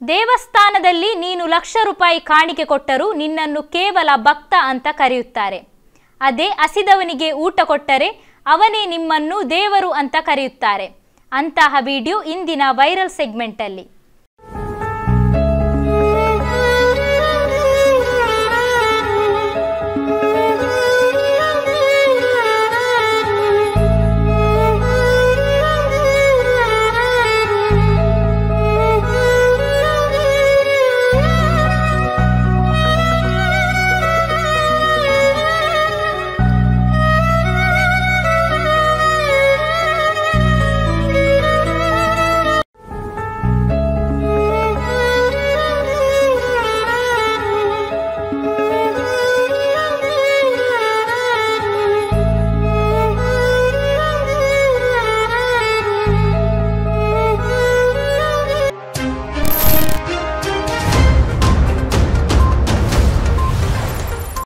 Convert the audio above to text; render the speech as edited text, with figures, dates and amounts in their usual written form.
ದೇವಸ್ಥಾನದಲ್ಲಿ ನೀನು ಲಕ್ಷ ರೂಪಾಯಿ ಕಾಣಿಕೆ ಕೊಟ್ಟರೂ ನಿನ್ನನ್ನು ಕೇವಲ ಭಕ್ತ ಅಂತ ಕರೆಯುತ್ತಾರೆ. ಅದೇ ಹಸಿದವನಿಗೆ ಊಟ ಕೊಟ್ಟರೆ ಅವನೇ ನಿಮ್ಮನ್ನು ದೇವರು ಅಂತ ಕರೆಯುತ್ತಾರೆ. ಅಂತಹ ವಿಡಿಯೋ ಇಂದಿನ ವೈರಲ್ ಸೆಗ್ಮೆಂಟಲ್ಲಿ.